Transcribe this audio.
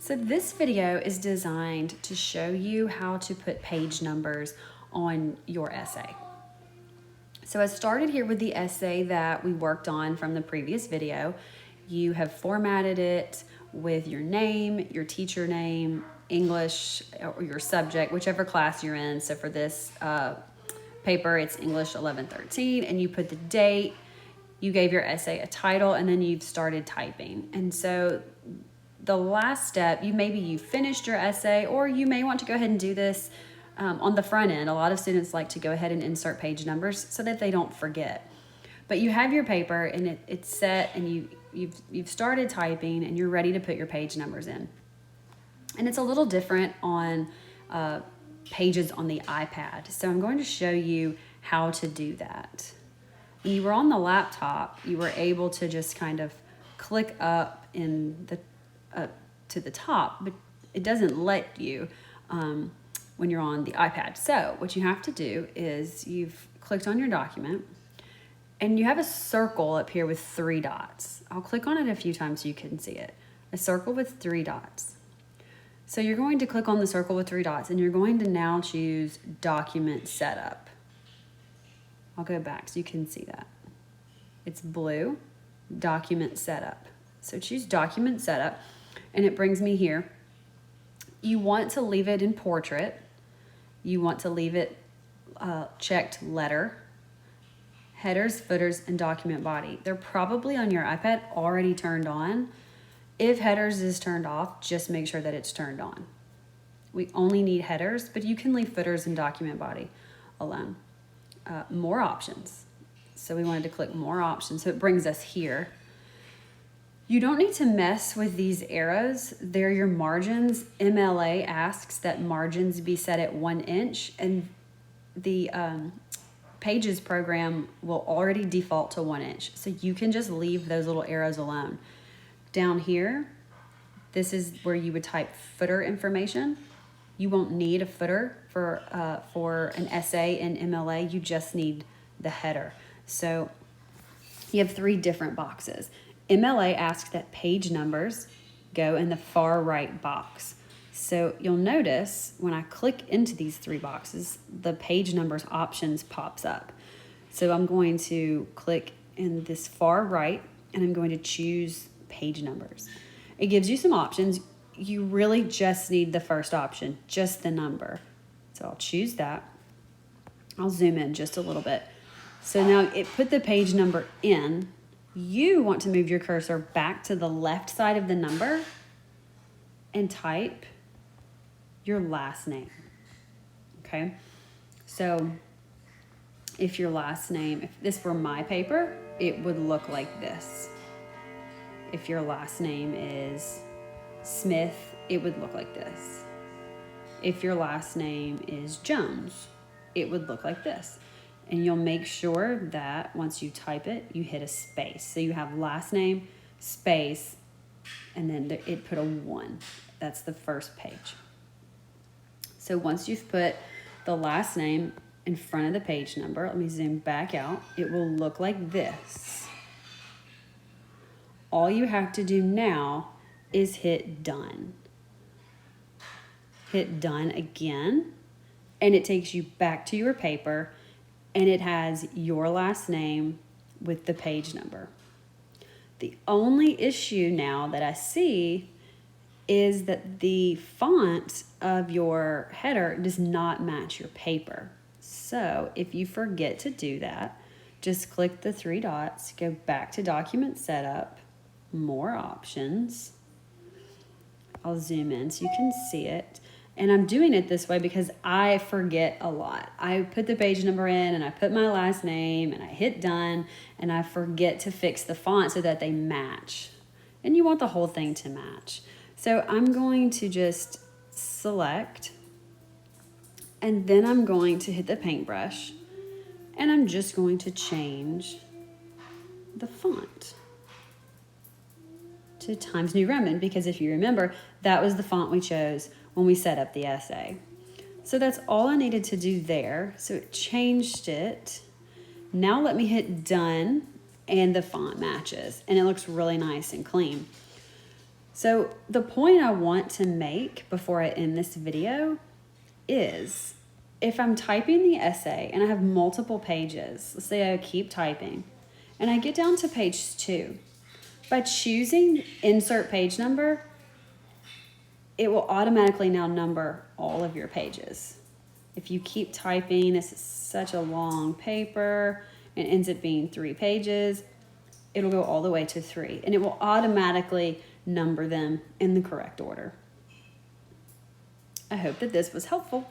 So this video is designed to show you how to put page numbers on your essay. So I started here with the essay that we worked on from the previous video. You have formatted it with your name, your teacher name, English, or your subject, whichever class you're in. So for this paper, it's English 1113, and you put the date, you gave your essay a title, and then you've started typing. And so the last step, you finished your essay, or you may want to go ahead and do this on the front end. A lot of students like to go ahead and insert page numbers so that they don't forget. But you have your paper and it's set, and you've started typing and you're ready to put your page numbers in. And it's a little different on pages on the iPad. So I'm going to show you how to do that. When you were on the laptop, you were able to just kind of click up to the top, but it doesn't let you when you're on the iPad. So what you have to do is you've clicked on your document and you have a circle up here with 3 dots. I'll click on it a few times so you can see it. A circle with 3 dots. So you're going to click on the circle with 3 dots and you're going to now choose document setup. I'll go back so you can see that. It's blue, document setup. So choose document setup and it brings me here. You want to leave it in portrait. You want to leave it checked letter, headers, footers, and document body. They're probably on your iPad already turned on. If headers is turned off, just make sure that it's turned on. We only need headers, but you can leave footers and document body alone. More options. So we wanted to click more options. So it brings us here. You don't need to mess with these arrows. They're your margins. MLA asks that margins be set at 1 inch, and the Pages program will already default to 1 inch. So you can just leave those little arrows alone. Down here, this is where you would type footer information. You won't need a footer for an essay in MLA. You just need the header. So you have 3 different boxes. MLA asks that page numbers go in the far right box. So you'll notice when I click into these 3 boxes, the page numbers options pops up. So I'm going to click in this far right and I'm going to choose page numbers. It gives you some options. You really just need the first option, just the number. So I'll choose that. I'll zoom in just a little bit. So now it put the page number in. You want to move your cursor back to the left side of the number and type your last name. Okay? So if your last name, if this were my paper, it would look like this. If your last name is Smith, it would look like this. If your last name is Jones, it would look like this. And you'll make sure that once you type it, you hit a space. So you have last name, space, and then it put a 1. That's the first page. So once you've put the last name in front of the page number, let me zoom back out, it will look like this. All you have to do now is hit done. Hit done again, and it takes you back to your paper, and it has your last name with the page number. The only issue now that I see is that the font of your header does not match your paper. So if you forget to do that, just click the 3 dots, go back to document setup, more options. I'll zoom in so you can see it. And I'm doing it this way because I forget a lot. I put the page number in and I put my last name and I hit done and I forget to fix the font so that they match. And you want the whole thing to match. So I'm going to just select and then I'm going to hit the paintbrush and I'm just going to change the font to Times New Roman, because if you remember, that was the font we chose when we set up the essay. So that's all I needed to do there. So it changed it. Now let me hit done and the font matches and it looks really nice and clean. So the point I want to make before I end this video is if I'm typing the essay and I have multiple pages, let's say I keep typing, and I get down to page 2, by choosing insert page number, it will automatically now number all of your pages. If you keep typing, this is such a long paper, and it ends up being 3 pages, it'll go all the way to 3, and it will automatically number them in the correct order. I hope that this was helpful.